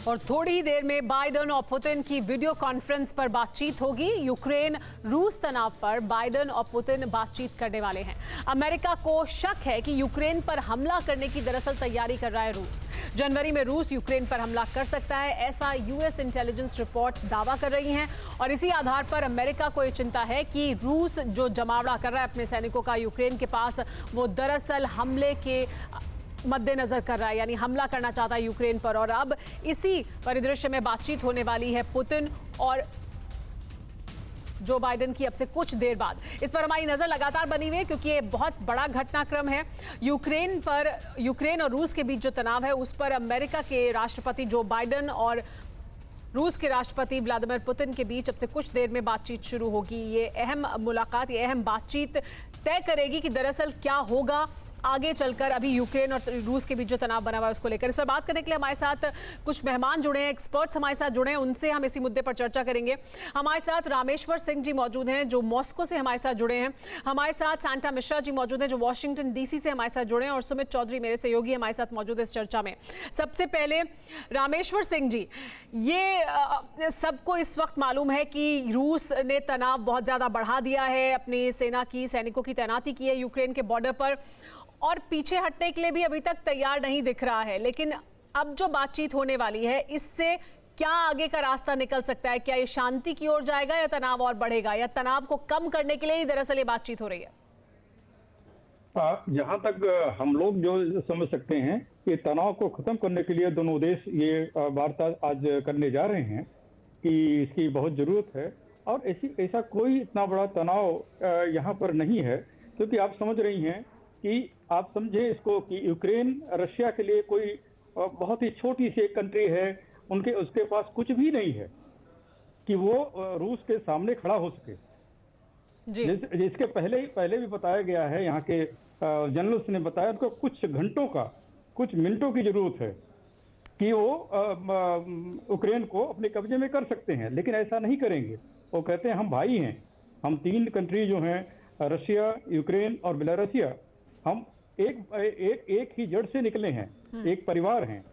और थोड़ी ही देर में बाइडेन और पुतिन की वीडियो कॉन्फ्रेंस पर बातचीत होगी। यूक्रेन रूस तनाव पर बाइडेन और पुतिन बातचीत करने वाले हैं। अमेरिका को शक है कि यूक्रेन पर हमला करने की दरअसल तैयारी कर रहा है रूस। जनवरी में रूस यूक्रेन पर हमला कर सकता है, ऐसा यूएस इंटेलिजेंस रिपोर्ट दावा कर रही हैं। और इसी आधार पर अमेरिका को यह चिंता है कि रूस जो जमावड़ा कर रहा है अपने सैनिकों का यूक्रेन के पास, वो दरअसल हमले के मद्देनजर कर रहा है, यानी हमला करना चाहता है यूक्रेन पर। और अब इसी परिदृश्य में बातचीत होने वाली है पुतिन और जो बाइडेन की अब से कुछ देर बाद। इस पर हमारी नजर लगातार बनी हुई है क्योंकि ये बहुत बड़ा घटनाक्रम है। यूक्रेन और रूस के बीच जो तनाव है उस पर अमेरिका के राष्ट्रपति जो बाइडेन और रूस के राष्ट्रपति व्लादिमीर पुतिन के बीच अब से कुछ देर में बातचीत शुरू होगी। ये अहम मुलाकात, ये अहम बातचीत तय करेगी कि दरअसल क्या होगा आगे चलकर। अभी यूक्रेन और रूस के बीच जो तनाव बना हुआ है उसको लेकर इस पर बात करने के लिए हमारे साथ कुछ मेहमान जुड़े हैं, एक्सपर्ट्स हमारे साथ जुड़े हैं, उनसे हम इसी मुद्दे पर चर्चा करेंगे। हमारे साथ रामेश्वर सिंह जी मौजूद हैं जो मॉस्को से हमारे साथ जुड़े हैं। हमारे साथ सांता मिश्रा जी मौजूद हैं जो वॉशिंगटन डीसी से हमारे साथ जुड़े हैं। और सुमित चौधरी मेरे सहयोगी हमारे साथ मौजूद है इस चर्चा में। सबसे पहले रामेश्वर सिंह जी, ये सबको इस वक्त मालूम है कि रूस ने तनाव बहुत ज्यादा बढ़ा दिया है, अपनी सेना की सैनिकों की तैनाती की है यूक्रेन के बॉर्डर पर और पीछे हटने के लिए भी अभी तक तैयार नहीं दिख रहा है। लेकिन अब जो बातचीत होने वाली है इससे क्या आगे का रास्ता निकल सकता है? क्या ये शांति की ओर जाएगा या तनाव और बढ़ेगा, या तनाव को कम करने के लिए ही दरअसल ये बातचीत हो रही है? जहां तक हम लोग जो समझ सकते हैं कि तनाव को खत्म करने के लिए दोनों देश ये वार्ता आज करने जा रहे हैं कि इसकी बहुत जरूरत है। और ऐसा कोई इतना बड़ा तनाव यहाँ पर नहीं है, क्योंकि आप समझ रही हैं कि आप समझे इसको कि यूक्रेन रशिया के लिए कोई बहुत ही छोटी सी एक कंट्री है, उसके पास कुछ भी नहीं है कि वो रूस के सामने खड़ा हो सके। जिसके पहले भी बताया गया है, यहाँ के जनरल्स ने बताया, उनको कुछ घंटों का, कुछ मिनटों की जरूरत है कि वो यूक्रेन को अपने कब्जे में कर सकते हैं। लेकिन ऐसा नहीं करेंगे। वो कहते हैं हम भाई हैं, हम तीन कंट्री जो हैं रशिया, यूक्रेन और बेलारूसिया, हम एक ही जड़ से निकले हैं, एक परिवार हैं,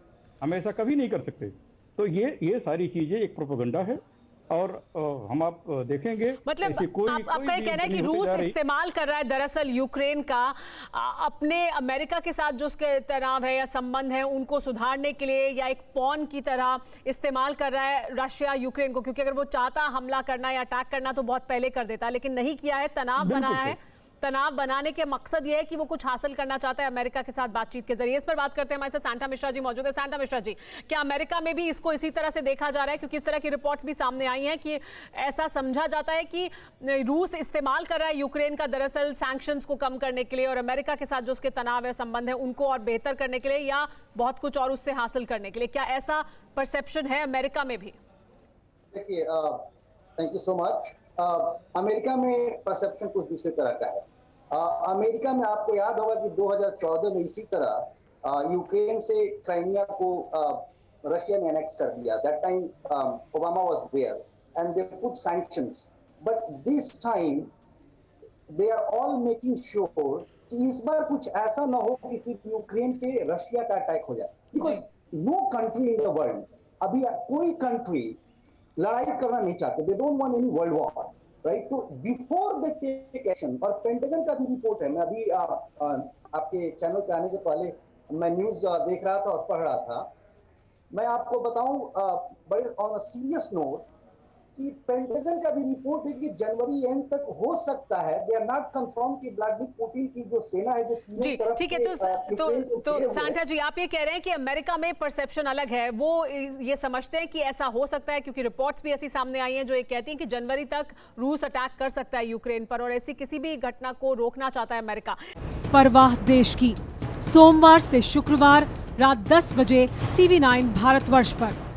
हम ऐसा कभी नहीं कर सकते। तो ये सारी चीजें एक प्रोपेगेंडा है और हम आप देखेंगे। मतलब आपका ये कहना है कि रूस इस्तेमाल कर रहा है दरअसल यूक्रेन का अपने अमेरिका के साथ जो उसके तनाव है या संबंध है उनको सुधारने के लिए, या एक पॉन की तरह इस्तेमाल कर रहा है रशिया यूक्रेन को, क्योंकि अगर वो चाहता हमला करना या अटैक करना तो बहुत पहले कर देता, लेकिन नहीं किया है, तनाव बनाया है। तनाव बनाने के मकसद ये है कि वो कुछ हासिल करना चाहता है अमेरिका के साथ बातचीत के जरिए। इस पर बात करते हैं, हमारे साथ सांता मिश्रा जी मौजूद है। सांता मिश्रा जी, क्या अमेरिका में भी इसको इसी तरह से देखा जा रहा है? क्योंकि इस तरह की रिपोर्ट्स भी सामने आई हैं कि ऐसा समझा जाता है कि रूस इस्तेमाल कर रहा है यूक्रेन का दरअसल सैंक्शंस को कम करने के लिए और अमेरिका के साथ जो उसके तनाव है, संबंध है, उनको और बेहतर करने के लिए, या बहुत कुछ और उससे हासिल करने के लिए। क्या ऐसा परसेप्शन है अमेरिका में भी? देखिए, thank you so much. America में परसेप्शन कुछ दूसरी तरह का है। अमेरिका में आपको याद होगा कि 2014 में इसी तरह यूक्रेन से क्राइमिया को रशिया ने एनेक्स कर दिया। That time Obama was there and they put sanctions, but this time they are all making sure कि इस बार कुछ ऐसा ना हो कि फिर यूक्रेन पे रशिया का अटैक हो जाए। Because no country in the world, अभी कोई कंट्री लड़ाई करना नहीं चाहते। They don't want any world war, right? तो बिफोर द टेक एक्शन, और पेंटागन का भी रिपोर्ट है। मैं अभी आपके चैनल पे आने के पहले मैं न्यूज देख रहा था और पढ़ रहा था। मैं आपको बताऊं बड़े ऑन अ सीरियस नोट कि पेंटागन का भी रिपोर्ट है कि जनवरी एंड तक हो सकता है। दे आर नॉट कंफर्म कि व्लादिमीर पुतिन की जो सेना है जो जी ठीक है। तो सांता जी, आप ये कह रहे हैं कि अमेरिका में परसेप्शन अलग है, वो ये समझते हैं कि ऐसा हो सकता है, क्योंकि रिपोर्ट्स भी ऐसी सामने आई हैं जो ये कहती हैं कि जनवरी तक रूस अटैक कर सकता है यूक्रेन पर, और ऐसी किसी भी घटना को रोकना चाहता है अमेरिका। परवाह देश की, सोमवार से शुक्रवार रात 10 बजे TV9 भारतवर्ष पर।